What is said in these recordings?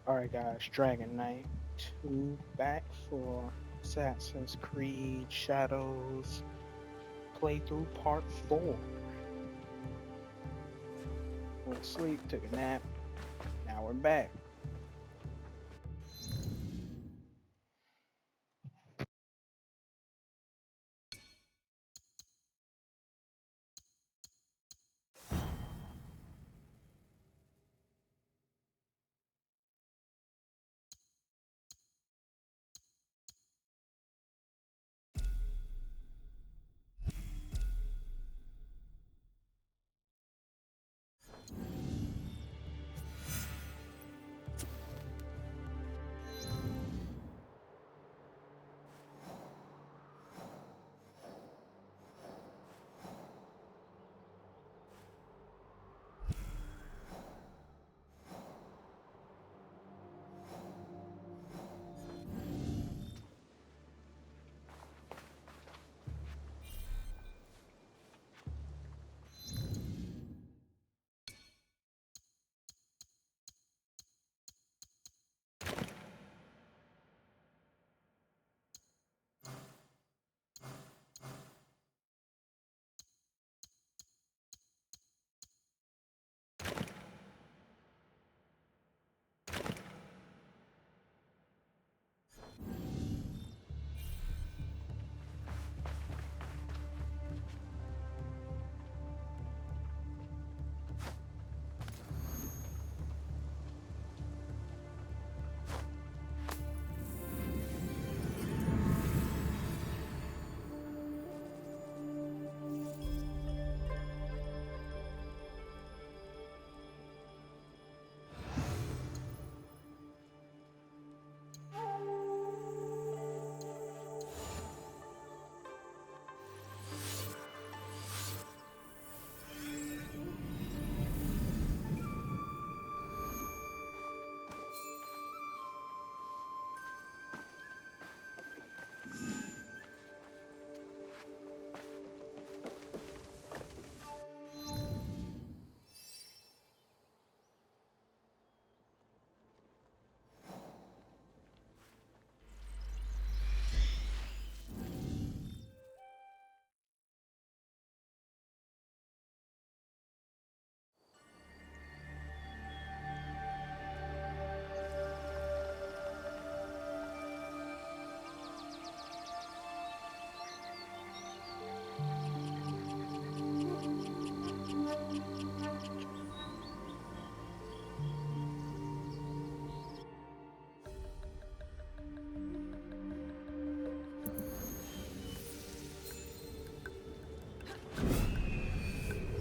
Alright guys, Dragon Knight 2 back for Assassin's Creed Shadows playthrough part 4. Went to sleep, took a nap, now we're back.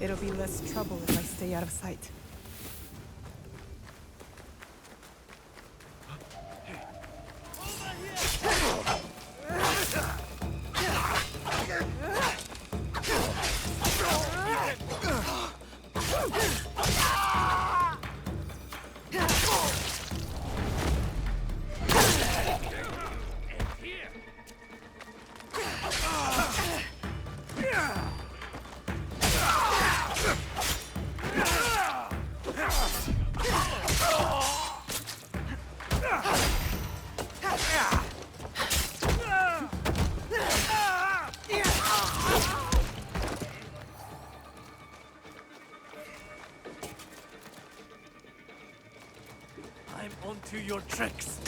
It'll be less trouble if I stay out of sight. I'm onto your tricks.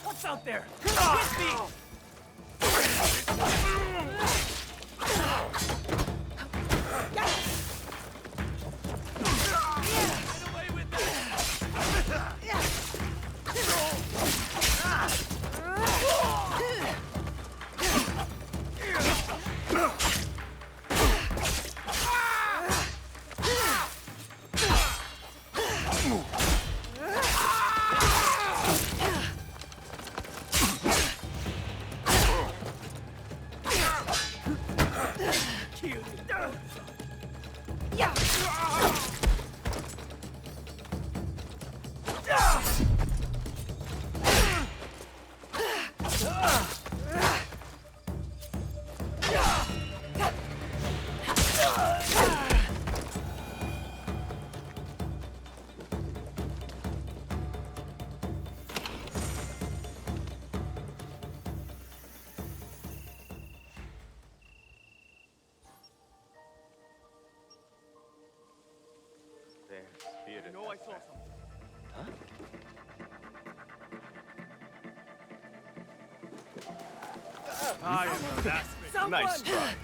What's out there? Hit me! Get away with that! I know I saw something. I am grasping. Nice try.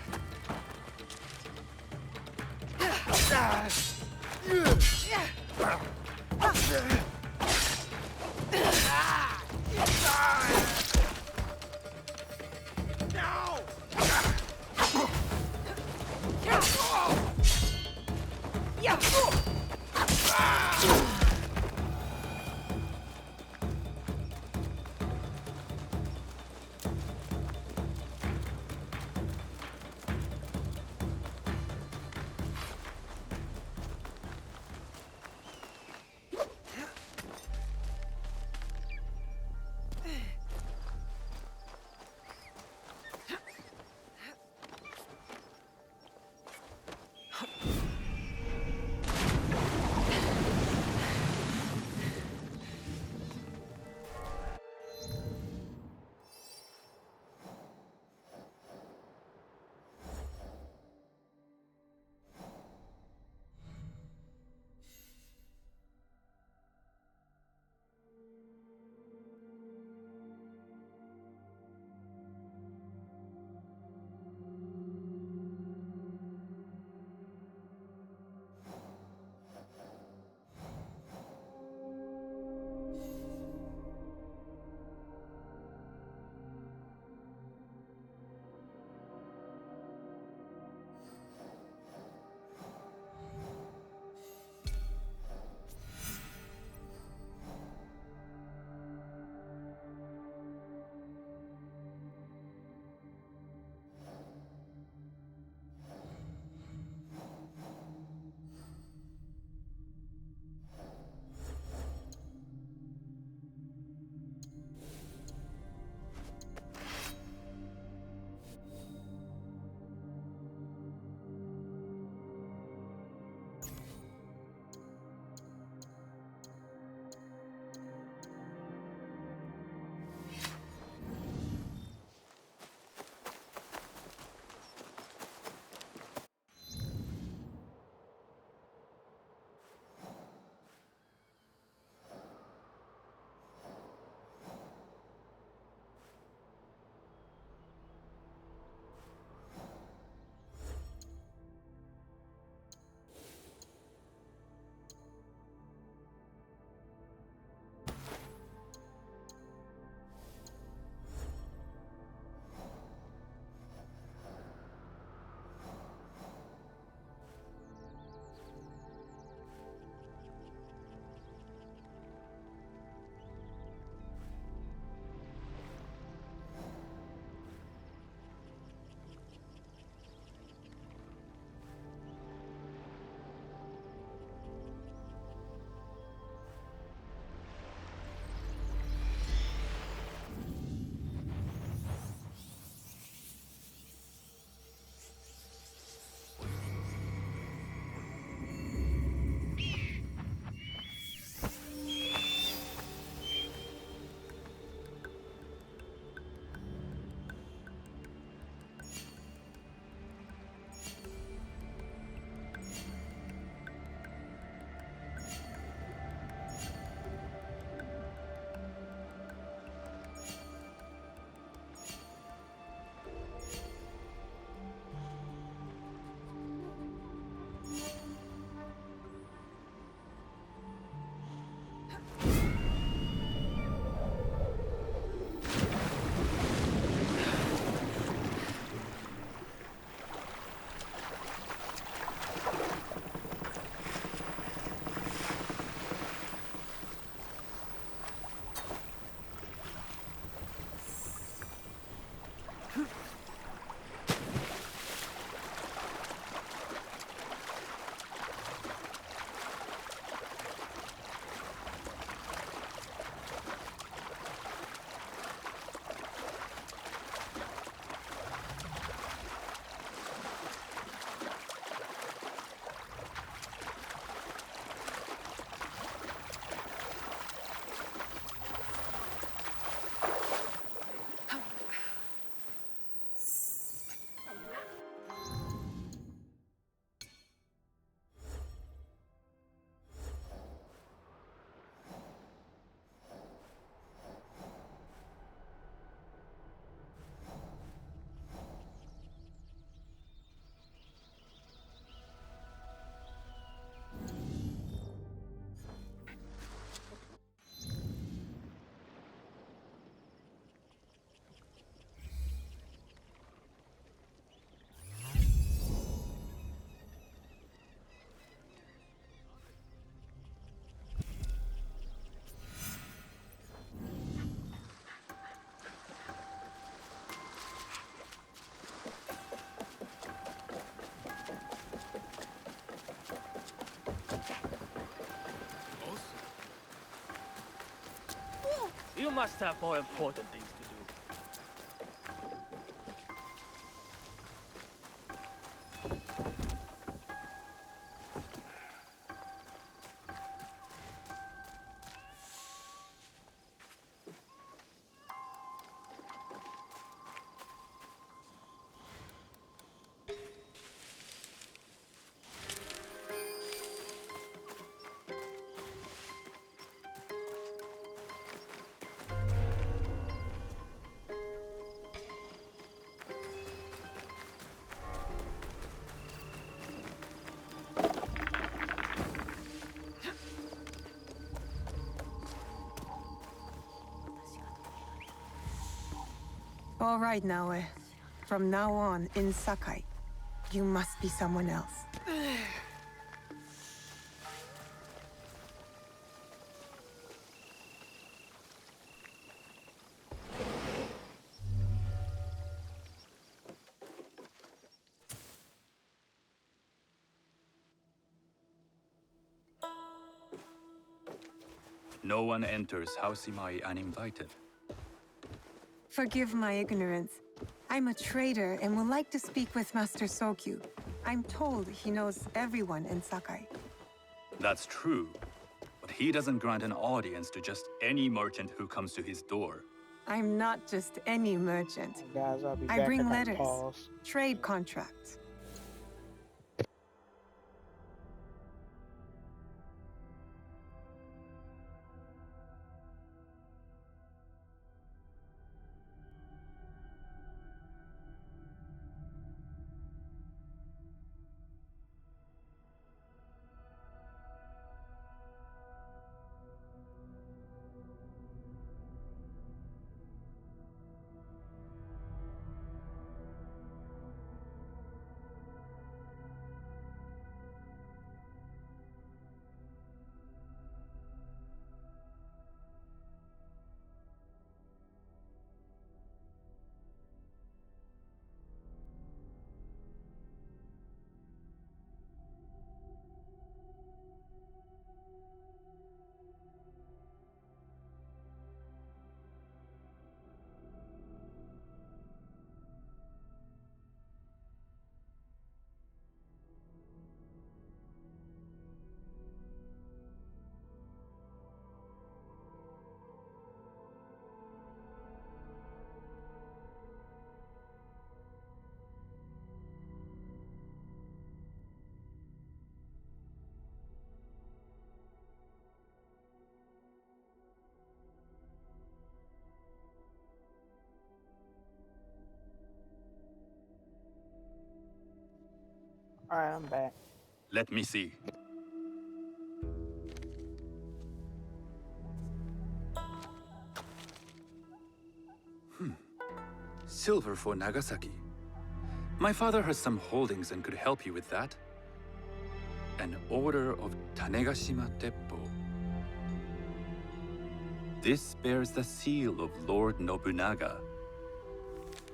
must have more important things to do. All right, Naoe. From now on, in Sakai, you must be someone else. No one enters House Imai uninvited. Forgive my ignorance. I'm a trader and would like to speak with Master Sokyu. I'm told he knows everyone in Sakai. That's true, but he doesn't grant an audience to just any merchant who comes to his door. I'm not just any merchant. Guys, I'll be I back. bring gotta letters, pause. trade contracts. Alright, I'm back. Let me see. Silver for Nagasaki. My father has some holdings and could help you with that. An order of Tanegashima Teppo. This bears the seal of Lord Nobunaga.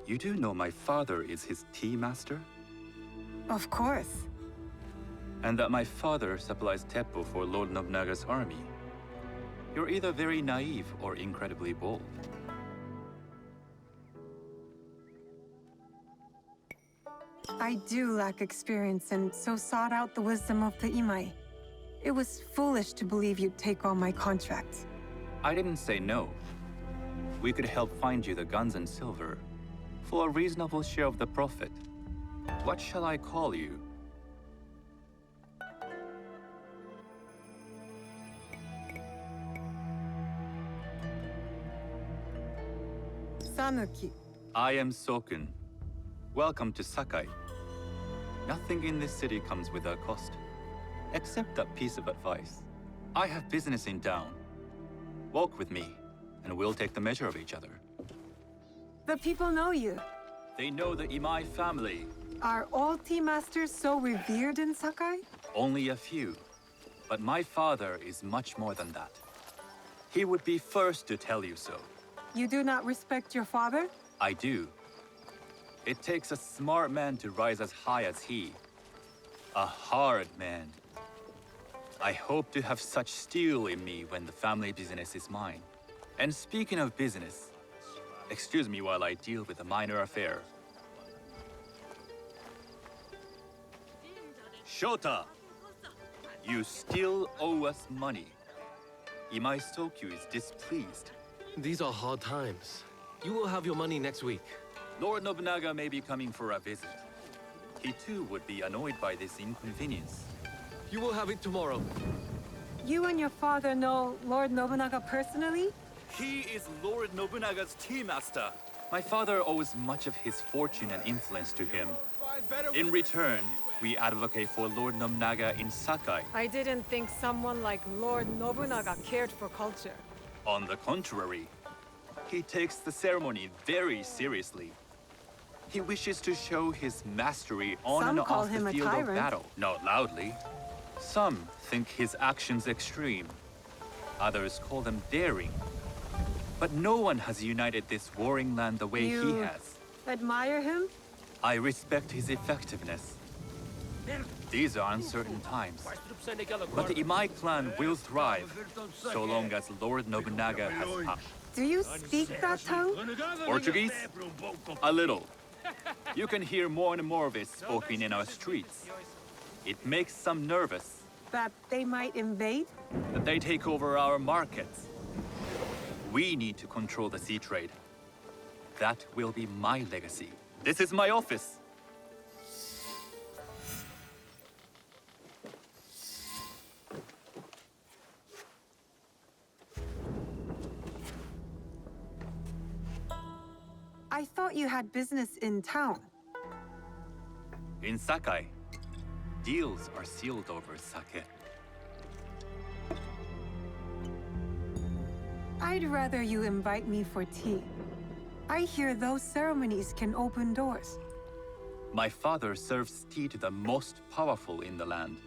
You do know my father is his tea master? Of course. And that my father supplies Teppo for Lord Nobunaga's army. You're either very naive or incredibly bold. I do lack experience and so sought out the wisdom of the Imai. It was foolish to believe you'd take on my contract. I didn't say no. We could help find you the guns and silver for a reasonable share of the profit. What shall I call you? Sanuki. I am Sokun. Welcome to Sakai. Nothing in this city comes without cost, except that piece of advice. I have business in town. Walk with me, and we'll take the measure of each other. The people know you. They know the Imai family. Are all tea masters so revered in Sakai? Only a few. But my father is much more than that. He would be first to tell you so. You do not respect your father? I do. It takes a smart man to rise as high as he. A hard man. I hope to have such steel in me when the family business is mine. And speaking of business, excuse me while I deal with a minor affair. Shota! You still owe us money. Imai Sokyu is displeased. These are hard times. You will have your money next week. Lord Nobunaga may be coming for a visit. He too would be annoyed by this inconvenience. You will have it tomorrow. You and your father know Lord Nobunaga personally? He is Lord Nobunaga's tea master. My father owes much of his fortune and influence to him. In return, we advocate for Lord Nobunaga in Sakai. I didn't think someone like Lord Nobunaga cared for culture. On the contrary, he takes the ceremony very seriously. He wishes to show his mastery on Some and call off him the a field of tyrant. battle. Not loudly. Some think his actions extreme. Others call them daring. But no one has united this warring land the way he You has. admire him? I respect his effectiveness. These are uncertain times. But the Imai clan will thrive, so long as Lord Nobunaga has power. Do you speak that tongue? Portuguese? A little. You can hear more and more of it spoken in our streets. It makes some nervous That they might invade? that they take over our markets. We need to control the sea trade. That will be my legacy. This is my office. I thought you had business in town. In Sakai, deals are sealed over sake. I'd rather you invite me for tea. I hear those ceremonies can open doors. My father serves tea to the most powerful in the land.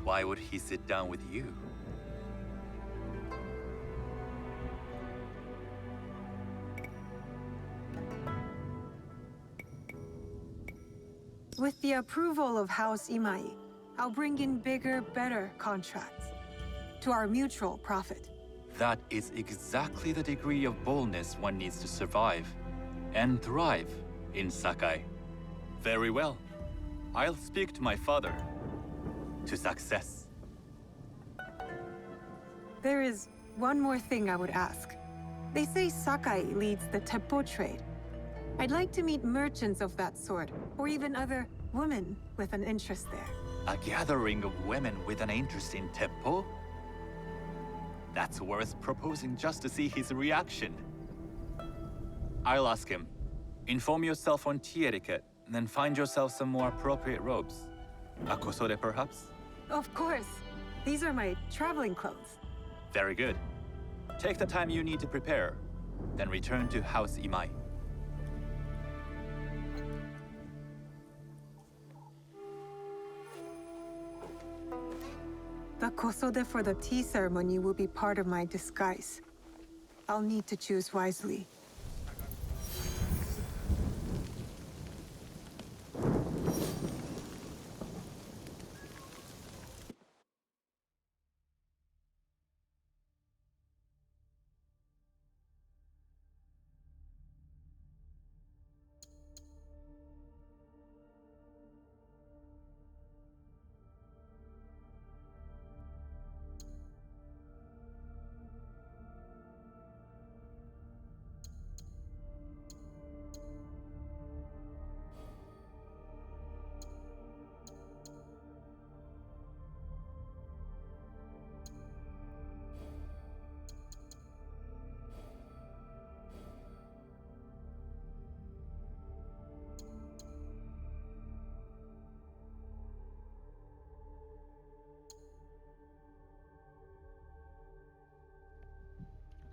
Why would he sit down with you? With the approval of House Imai, I'll bring in bigger, better contracts. To our mutual profit. That is exactly the degree of boldness one needs to survive and thrive in Sakai. Very well. I'll speak to my father. To success. There is one more thing I would ask. They say Sakai leads the Teppo trade. I'd like to meet merchants of that sort, or even other women with an interest there. A gathering of women with an interest in Teppo? That's worth proposing just to see his reaction. I'll ask him. Inform yourself on tea etiquette, and then find yourself some more appropriate robes. A kosode, perhaps? Of course. These are my traveling clothes. Very good. Take the time you need to prepare, then return to House Imai. The kosode for the tea ceremony will be part of my disguise. I'll need to choose wisely.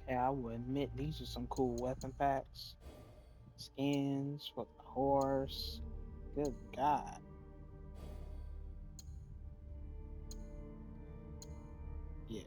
Okay, I will admit these are some cool weapon packs. Skins for the horse. Good God. Yeah.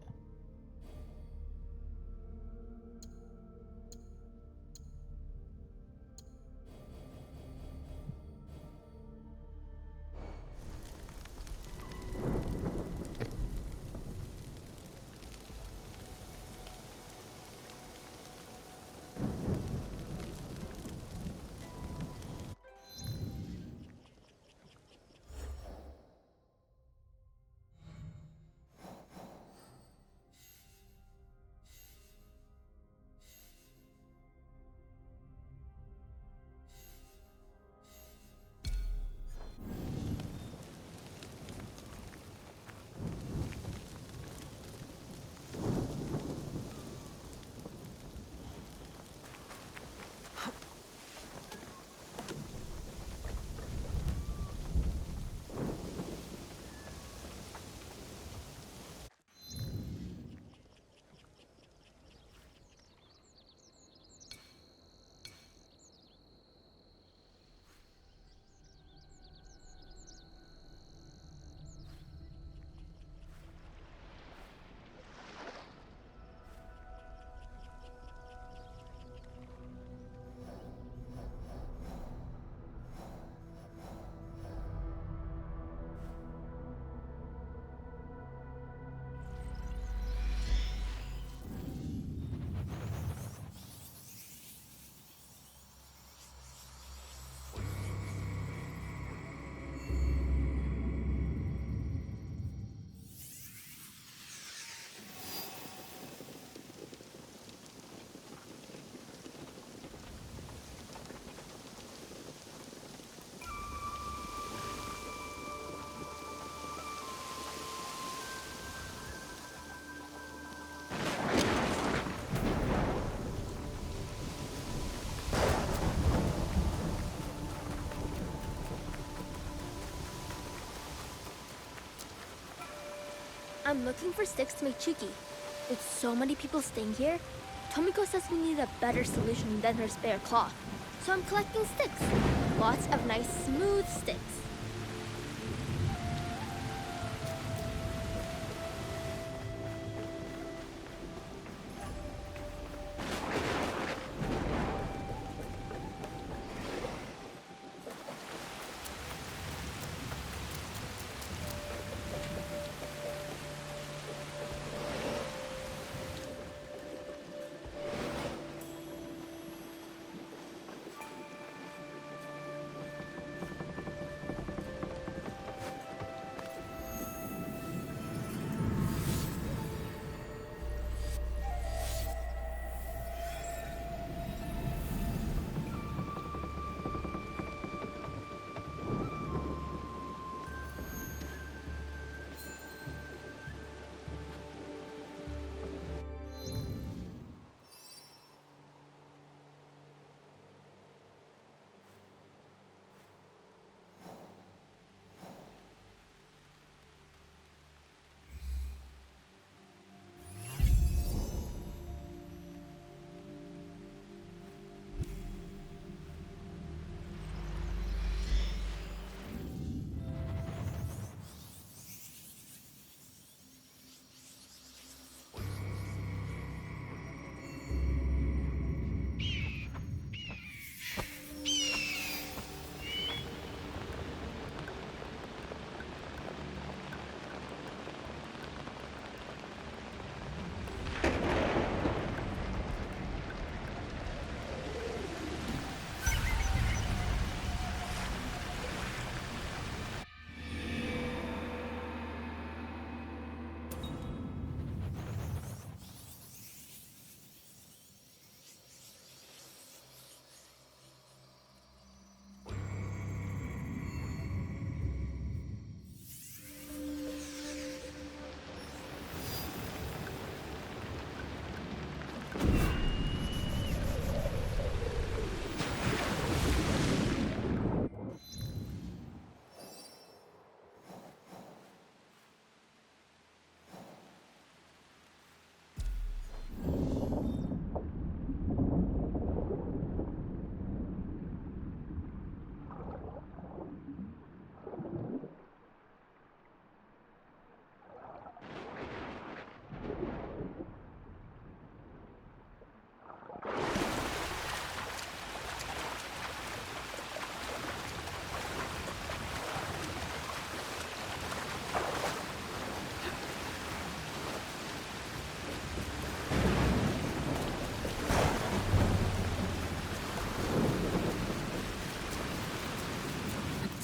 I'm looking for sticks to make chiki. With so many people staying here, Tomiko says we need a better solution than her spare cloth. So I'm collecting sticks. Lots of nice, smooth sticks.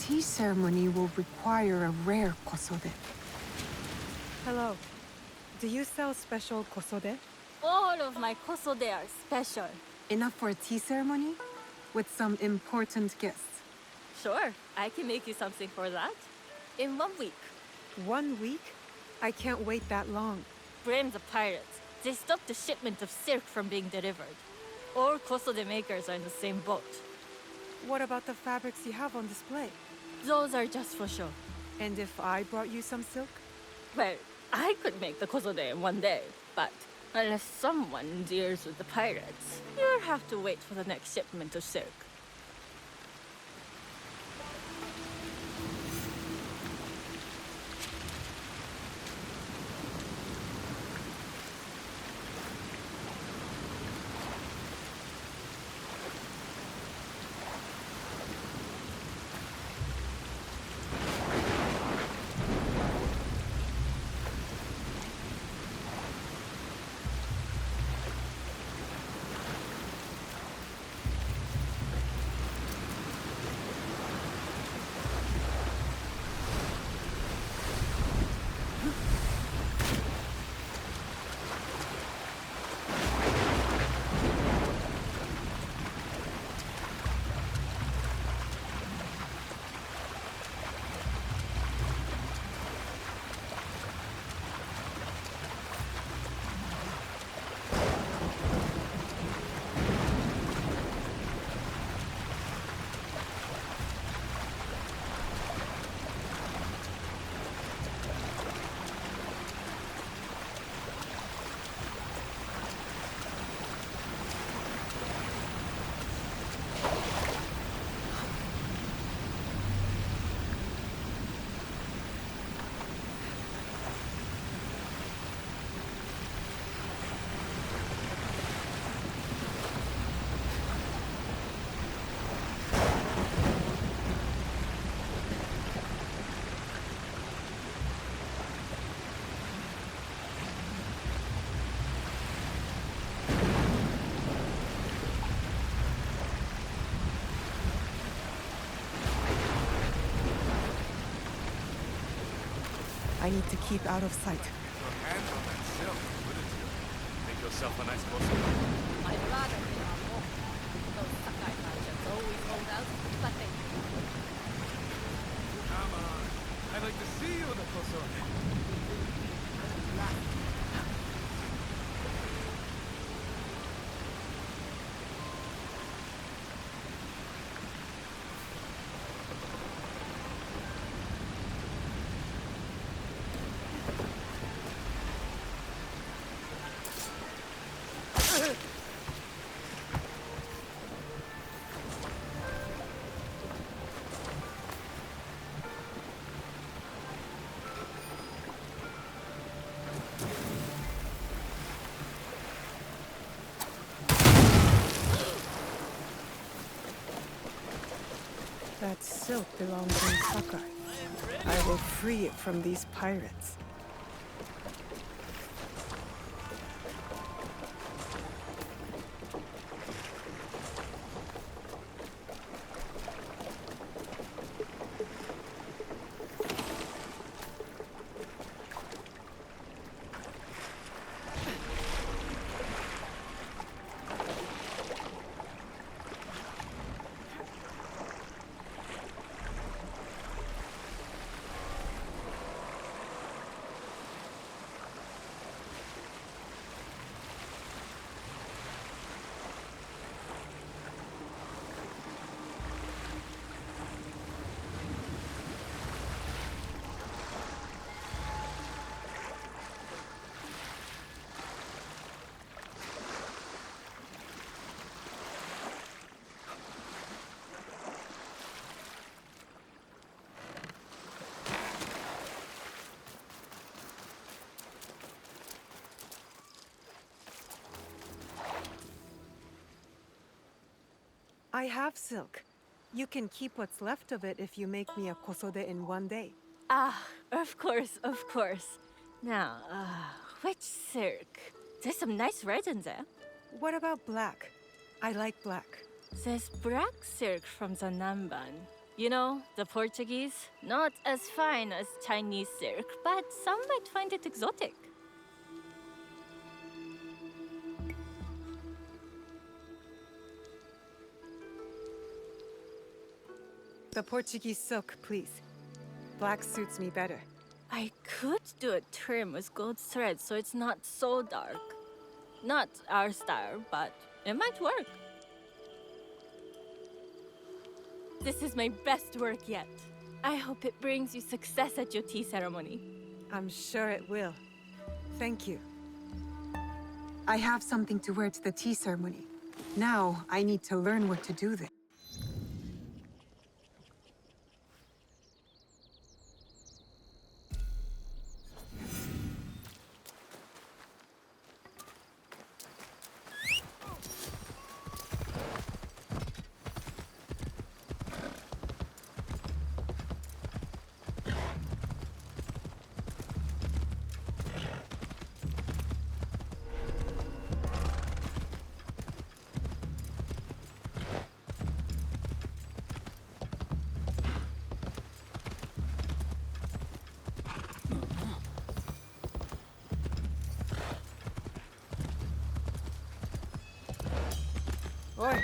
Tea ceremony will require a rare kosode. Hello. Do you sell special kosode? All of my kosode are special. Enough for a tea ceremony? With some important guests. Sure, I can make you something for that. In 1 week. 1 week? I can't wait that long. Blame the pirates. They stopped the shipment of silk from being delivered. All kosode makers are in the same boat. What about the fabrics you have on display? Those are just for show. And if I brought you some silk? Well, I could make the kosode in 1 day, but unless someone deals with the pirates, you'll have to wait for the next shipment of silk. I need to keep out of sight. Your hands on that silk, wouldn't you? Make yourself a nice costume. I'd rather be on home. Those Sakai merchants always hold out, but they Come on. I'd like to see you in the Kosode. That silk belongs in Sakai. I will free it from these pirates. I have silk. You can keep what's left of it if you make me a kosode in one day. Ah, of course, of course. Now, which silk? There's some nice red in there. What about black? I like black. There's black silk from the Namban. You know, the Portuguese. Not as fine as Chinese silk, but some might find it exotic. The Portuguese silk, please. Black suits me better. I could do a trim with gold thread so it's not so dark. Not our style, but it might work. This is my best work yet. I hope it brings you success at your tea ceremony. I'm sure it will. Thank you. I have something to wear to the tea ceremony. Now, I need to learn what to do there. Oi!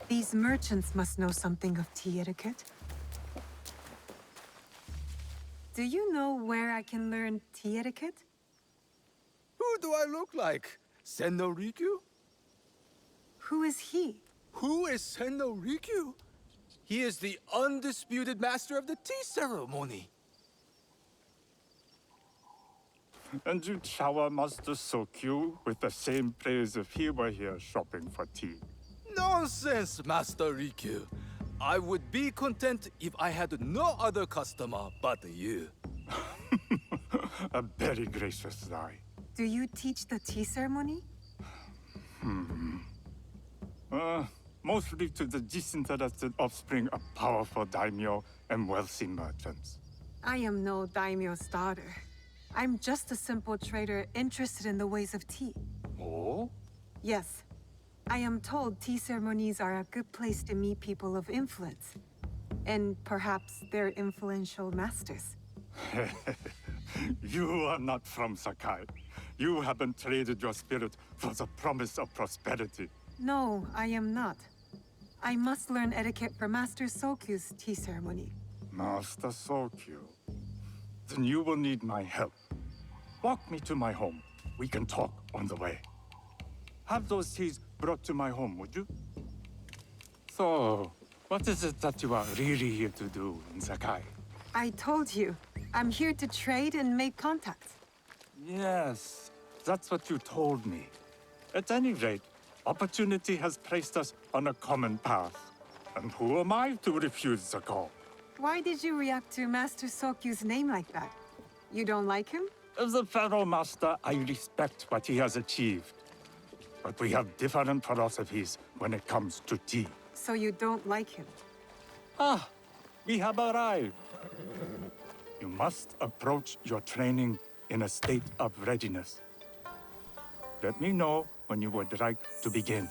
These merchants must know something of tea etiquette. Do you know where I can learn tea etiquette? Who do I look like? Senno Rikyu? Who is he? Who is Senno Rikyu? He is the undisputed master of the tea ceremony. And you shower Master Sokyu with the same praise if he were here shopping for tea. Nonsense, Master Rikyu. I would be content if I had no other customer but you. A very gracious lie. Do you teach the tea ceremony? Mostly to the disinterested offspring of powerful daimyo and wealthy merchants. I am no daimyo's daughter. I'm just a simple trader interested in the ways of tea. Oh? Yes. I am told tea ceremonies are a good place to meet people of influence. And perhaps their influential masters. You are not from Sakai. You haven't traded your spirit for the promise of prosperity. No, I am not. I must learn etiquette for Master Sokyu's tea ceremony. Master Sokyu. Then you will need my help. Walk me to my home. We can talk on the way. Have those teas brought to my home, would you? So, what is it that you are really here to do in Sakai? I told you, I'm here to trade and make contacts. Yes, that's what you told me. At any rate, opportunity has placed us on a common path. And who am I to refuse the call? Why did you react to Master Sokyu's name like that? You don't like him? As a Pharaoh Master, I respect what he has achieved. But we have different philosophies when it comes to tea. So you don't like him? Ah, we have arrived. You must approach your training in a state of readiness. Let me know when you would like to begin.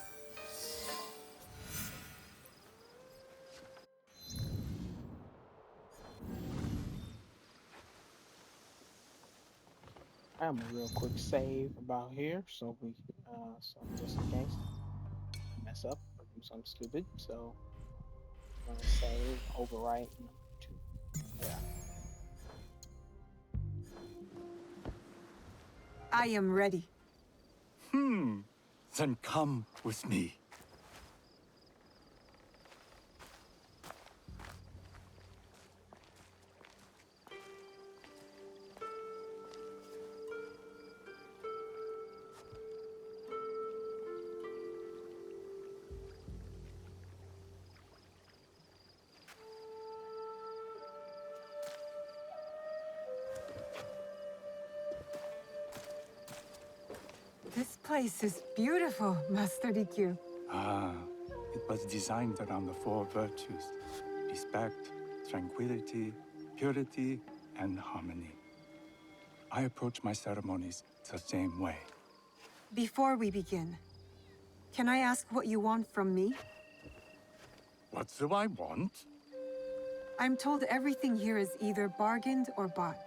I'm a real quick save about here, so so just in case I mess up or do something stupid. So I'm gonna save, overwrite #2. Yeah. I am ready. Then come with me. This place is beautiful, Master Rikyu. Ah, it was designed around the 4 virtues: respect, tranquility, purity, and harmony. I approach my ceremonies the same way. Before we begin, can I ask what you want from me? What do I want? I'm told everything here is either bargained or bought.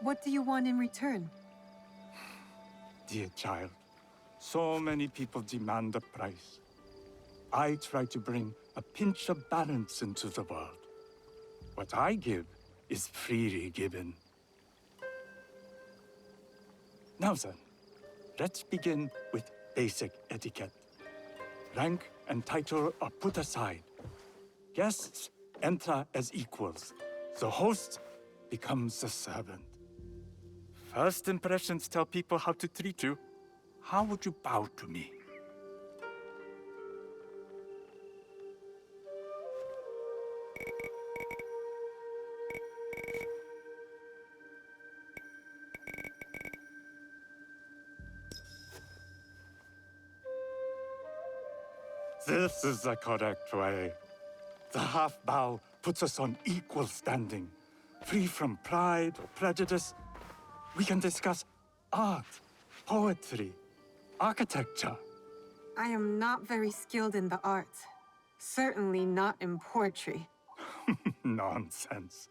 What do you want in return? Dear child, so many people demand a price. I try to bring a pinch of balance into the world. What I give is freely given. Now then, let's begin with basic etiquette. Rank and title are put aside. Guests enter as equals. The host becomes the servant. First impressions tell people how to treat you. How would you bow to me? This is the correct way. The half bow puts us on equal standing, free from pride or prejudice. We can discuss art, poetry, architecture. I am not very skilled in the arts. Certainly not in poetry. Nonsense.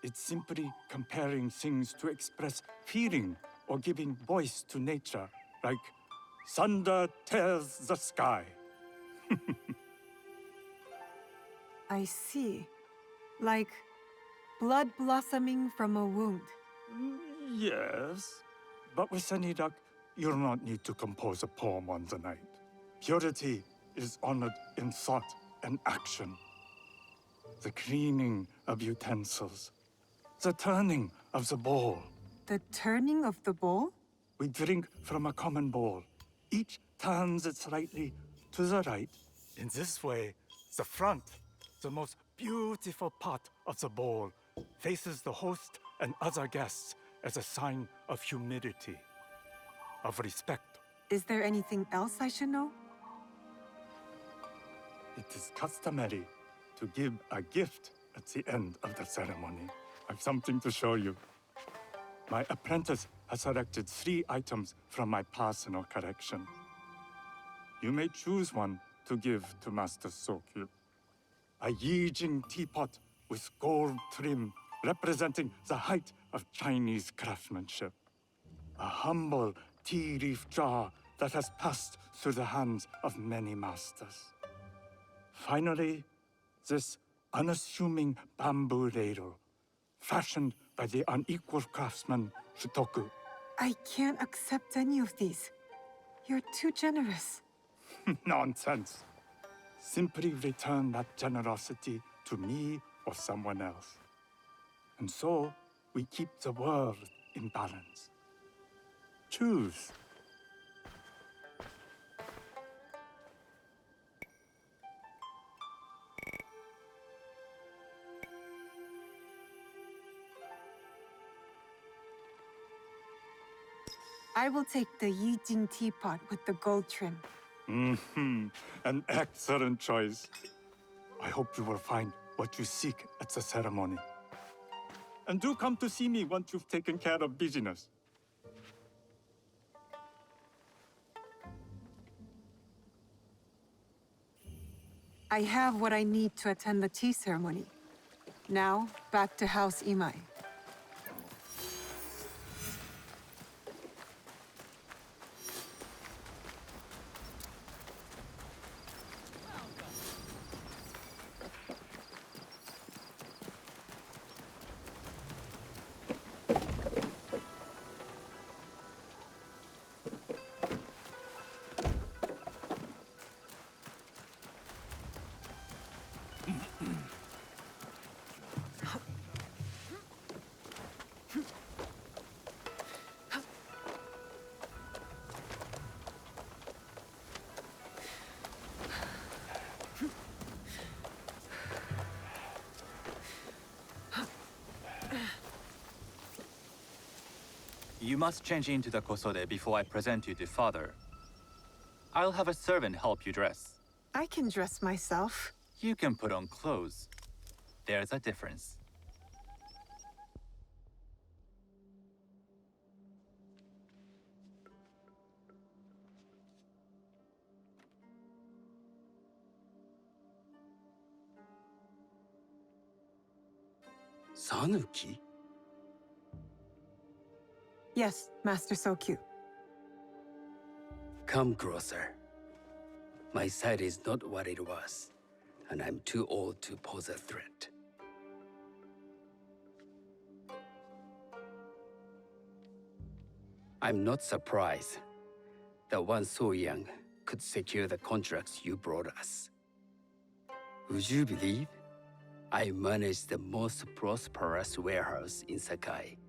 It's simply comparing things to express feeling or giving voice to nature, like thunder tears the sky. I see. Like blood blossoming from a wound. Yes, but with any luck, you'll not need to compose a poem on the night. Purity is honored in thought and action. The cleaning of utensils, the turning of the bowl. The turning of the bowl? We drink from a common bowl. Each turns it slightly to the right. In this way, the front, the most beautiful part of the bowl, faces the host and other guests as a sign of humility, of respect. Is there anything else I should know? It is customary to give a gift at the end of the ceremony. I've something to show you. My apprentice has selected 3 items from my personal collection. You may choose one to give to Master Sokyu. A Yijing teapot with gold trim representing the height of Chinese craftsmanship. A humble tea leaf jar that has passed through the hands of many masters. Finally, this unassuming bamboo ladle, fashioned by the unequal craftsman Shutoku. I can't accept any of these. You're too generous. Nonsense. Simply return that generosity to me or someone else. And so, we keep the world in balance. Choose. I will take the Yijing teapot with the gold trim. An excellent choice. I hope you will find what you seek at the ceremony. And do come to see me once you've taken care of business. I have what I need to attend the tea ceremony. Now, back to House Imai. You must change into the kosode before I present you to father. I'll have a servant help you dress. I can dress myself. You can put on clothes. There's a difference. Sanuki? Yes, Master Sokyu. Come closer. My sight is not what it was, and I'm too old to pose a threat. I'm not surprised that one so young could secure the contracts you brought us. Would you believe I managed the most prosperous warehouse in Sakai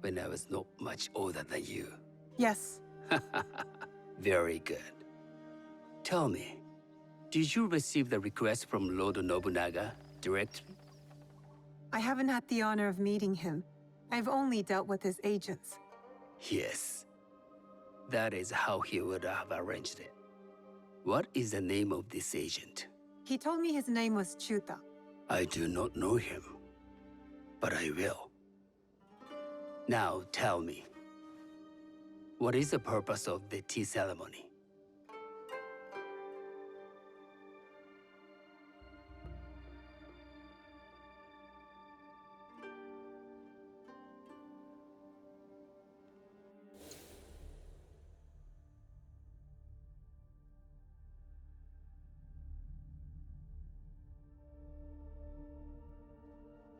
when I was not much older than you? Yes. Very good. Tell me, did you receive the request from Lord Nobunaga directly? I haven't had the honor of meeting him. I've only dealt with his agents. Yes. That is how he would have arranged it. What is the name of this agent? He told me his name was Chuta. I do not know him, but I will. Now tell me, what is the purpose of the tea ceremony?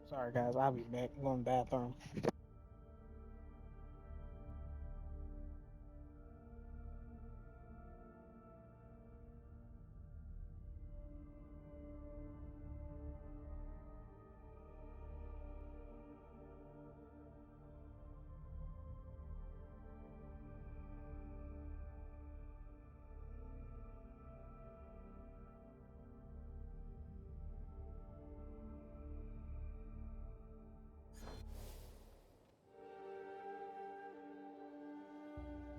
Sorry, guys. I'll be back. I'm going to the bathroom.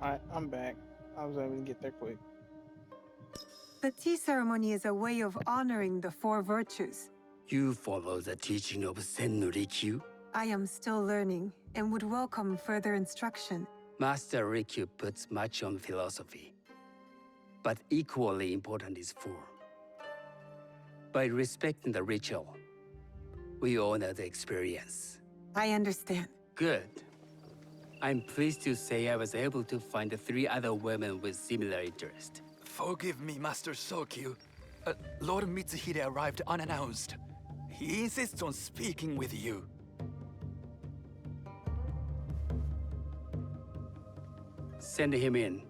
Alright, I'm back. I was able to get there quick. The tea ceremony is a way of honoring the 4 virtues. You follow the teaching of Sennu Rikyu? I am still learning. and would welcome further instruction. Master Rikyu puts much on philosophy, but equally important is form. By respecting the ritual, we honor the experience. I understand. Good. I'm pleased to say I was able to find 3 other women with similar interest. Forgive me, Master Sokyu. Lord Mitsuhide arrived unannounced. He insists on speaking with you. Send him in.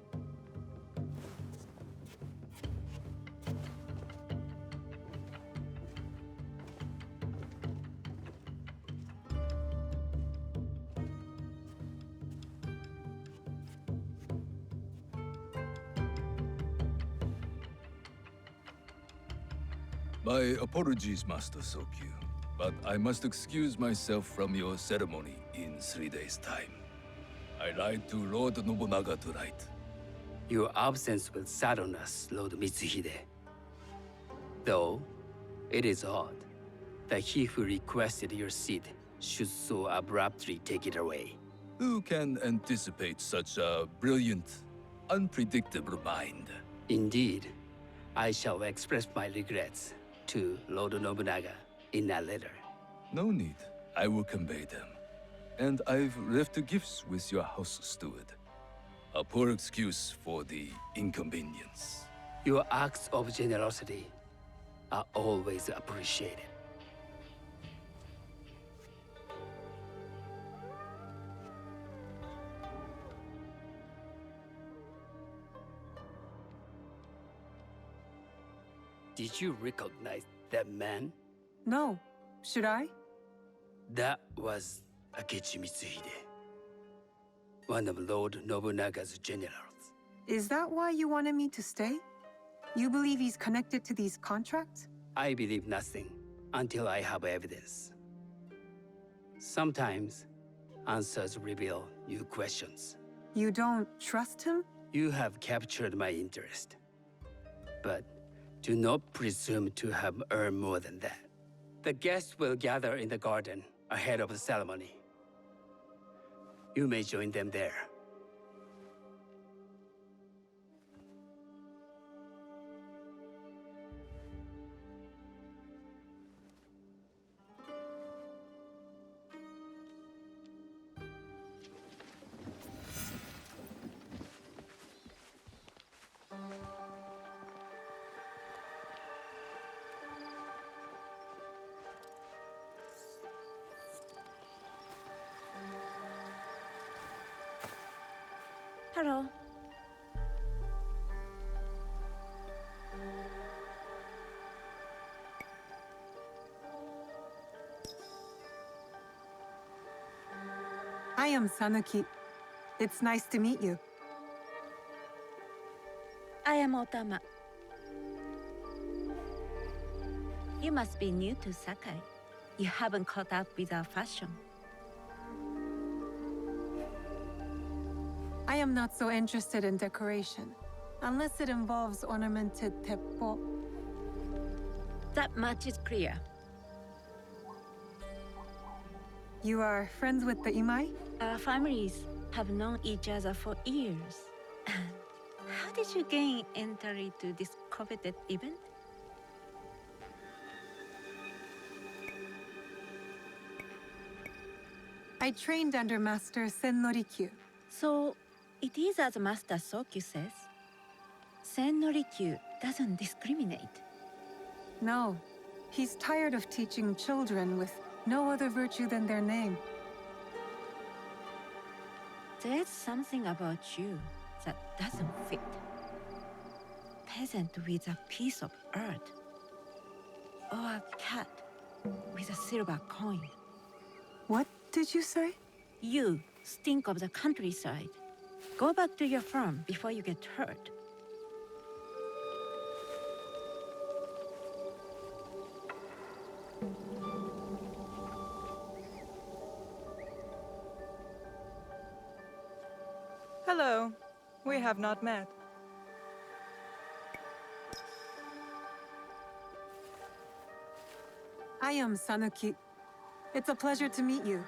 My apologies, Master Sokyu, but I must excuse myself from your ceremony in 3 days' time. I lied to Lord Nobunaga tonight. Your absence will sadden us, Lord Mitsuhide. Though, it is odd that he who requested your seat should so abruptly take it away. Who can anticipate such a brilliant, unpredictable mind? Indeed, I shall express my regrets to Lord Nobunaga in a letter. No need. I will convey them. And I've left the gifts with your house steward. A poor excuse for the inconvenience. Your acts of generosity are always appreciated. Did you recognize that man? No. Should I? That was Akechi Mitsuhide, one of Lord Nobunaga's generals. Is that why you wanted me to stay? You believe he's connected to these contracts? I believe nothing until I have evidence. Sometimes, answers reveal new questions. You don't trust him? You have captured my interest. But do not presume to have earned more than that. The guests will gather in the garden ahead of the ceremony. You may join them there. Hello. I am Sanuki. It's nice to meet you. I am Otama. You must be new to Sakai. You haven't caught up with our fashion. I am not so interested in decoration, unless it involves ornamented teppo. That much is clear. You are friends with the Imai? Our families have known each other for years. How did you gain entry to this coveted event? I trained under Master Sen Norikyu. So, it is as Master Sokyu says. Sen Norikyu doesn't discriminate. No, he's tired of teaching children with no other virtue than their name. There's something about you that doesn't fit. Peasant with a piece of earth. Or a cat with a silver coin. What did you say? You stink of the countryside. Go back to your farm before you get hurt. Hello. We have not met. I am Sanuki. It's a pleasure to meet you.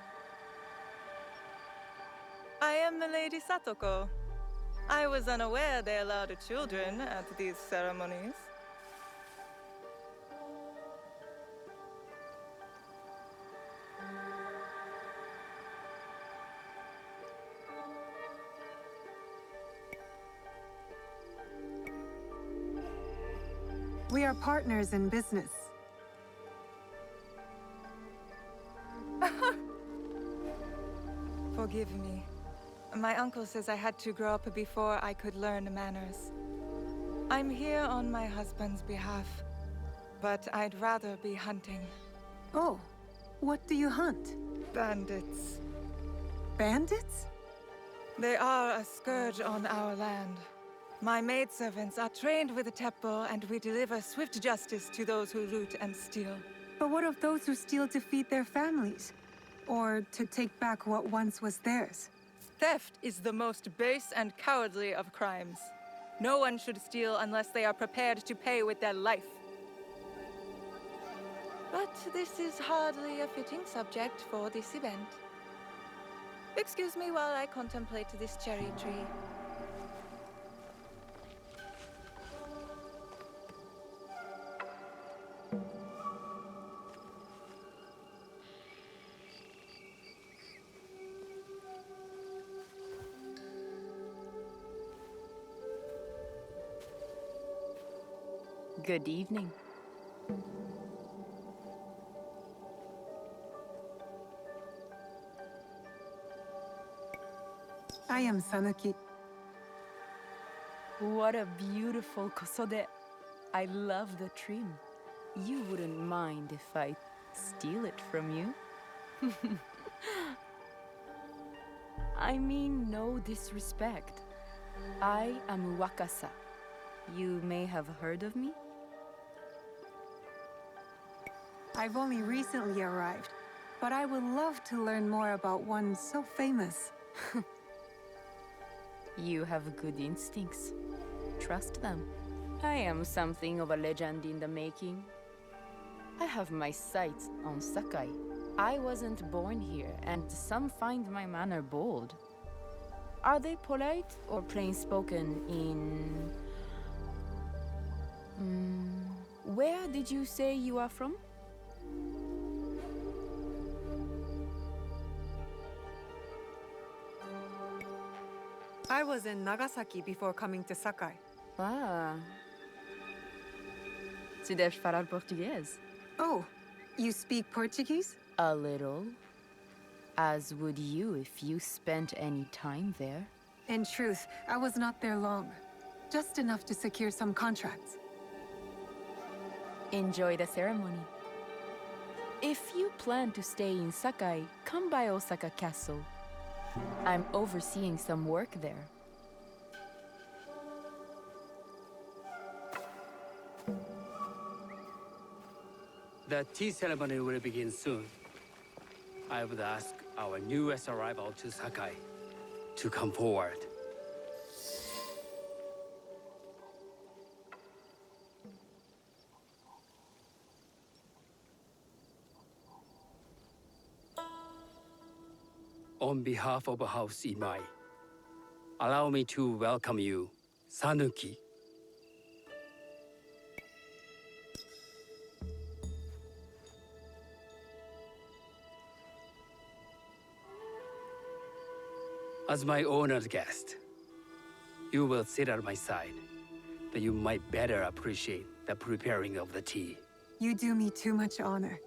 Milady Satoko. I was unaware they allowed children at these ceremonies. We are partners in business. Forgive me. My uncle says I had to grow up before I could learn manners. I'm here on my husband's behalf, but I'd rather be hunting. Oh, what do you hunt? Bandits. Bandits? They are a scourge on our land. My maidservants are trained with the Teppo, and we deliver swift justice to those who loot and steal. But what of those who steal to feed their families? Or to take back what once was theirs? Theft is the most base and cowardly of crimes. No one should steal unless they are prepared to pay with their life. But this is hardly a fitting subject for this event. Excuse me while I contemplate this cherry tree. Good evening. I am Sanuki. What a beautiful kosode. I love the trim. You wouldn't mind if I steal it from you? I mean no disrespect. I am Wakasa. You may have heard of me? I've only recently arrived, but I would love to learn more about one so famous. You have good instincts. Trust them. I am something of a legend in the making. I have my sights on Sakai. I wasn't born here, and some find my manner bold. Are they polite or plain-spoken in... where did you say you are from? I was in Nagasaki before coming to Sakai. Ah. Tu deves falar português? Oh, you speak Portuguese? A little. As would you if you spent any time there. In truth, I was not there long. Just enough to secure some contracts. Enjoy the ceremony. If you plan to stay in Sakai, come by Osaka Castle. I'm overseeing some work there. The tea ceremony will begin soon. I would ask our newest arrival to Sakai to come forward. On behalf of House Imai, allow me to welcome you, Sanuki. As my honored guest, you will sit at my side, but you might better appreciate the preparing of the tea. You do me too much honor.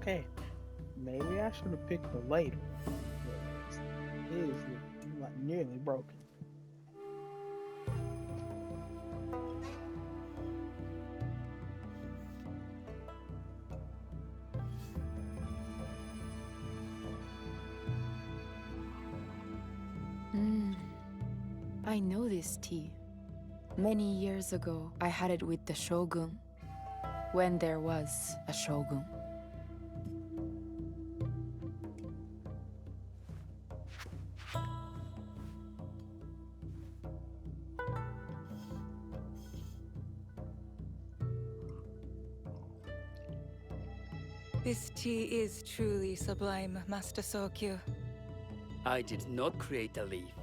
okay. Maybe I should have picked the later. It is like nearly broken. I know this tea. Many years ago, I had it with the Shogun. When there was a Shogun. This tea is truly sublime, Master Sokyu. I did not create a leaf,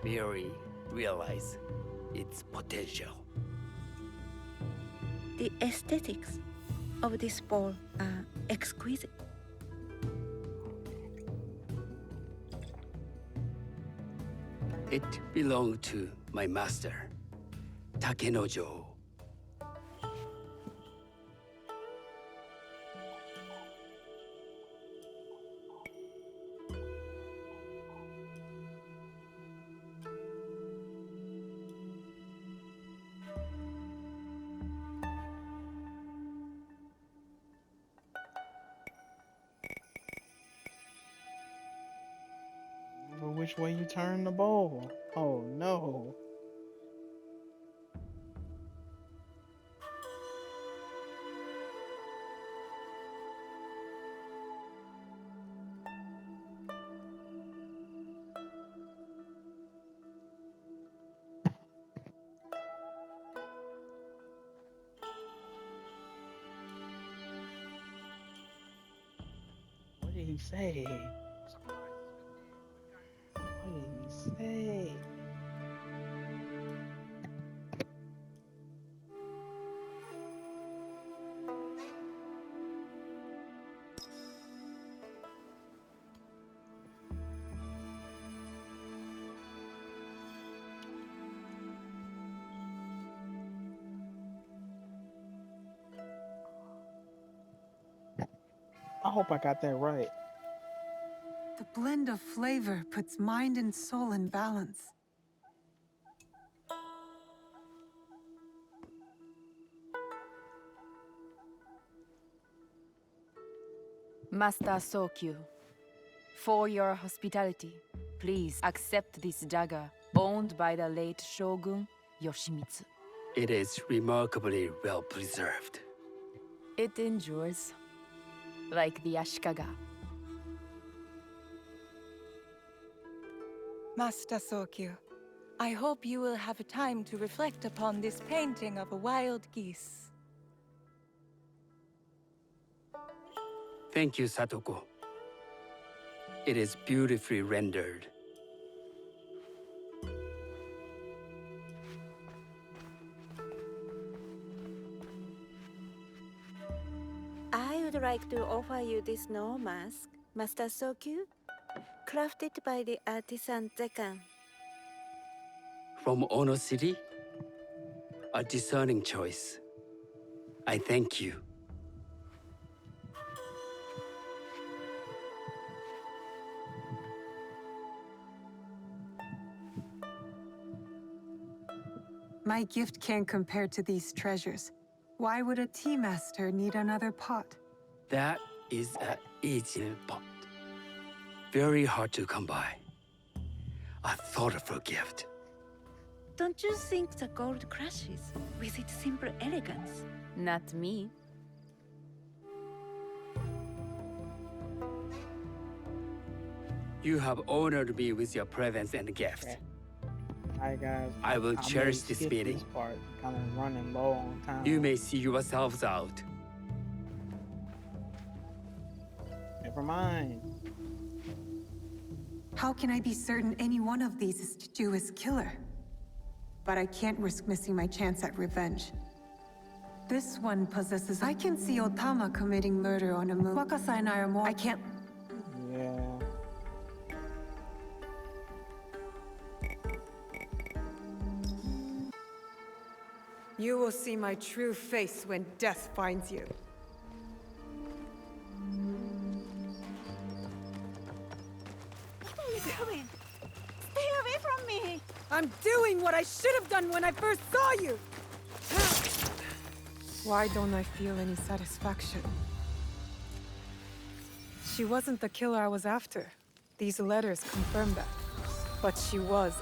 merely realize its potential. The aesthetics of this bowl are exquisite. It belonged to my master, Takenojo. Which way you turn the bowl? Oh no. What did he say? What did he say? I hope I got that right. The blend of flavor puts mind and soul in balance. Master Sokyu, for your hospitality, please accept this dagger owned by the late Shogun Yoshimitsu. It is remarkably well preserved. It endures, like the Ashikaga. Master Sokyu, I hope you will have time to reflect upon this painting of a wild geese. Thank you, Satoko. It is beautifully rendered. I would like to offer you this snow mask, Master Sokyu, crafted by the artisan Zekan. From Ono City? A discerning choice. I thank you. My gift can't compare to these treasures. Why would a tea master need another pot? That is an aging pot. Very hard to come by. A thoughtful gift. Don't you think the gold crashes with its simple elegance? Not me. You have honored me with your presence and gift. Okay. Alright guys. I will may cherish this skip meeting. This part. Kind of running low on time. You may see yourselves out. Never mind. How can I be certain any one of these is to do his killer? But I can't risk missing my chance at revenge. This one possesses. I can see Otama committing murder on a moon. Wakasa and I are more. I can't. Yeah. You will see my true face when death finds you. I'm doing what I should have done when I first saw you! Why don't I feel any satisfaction? She wasn't the killer I was after. These letters confirm that. But she was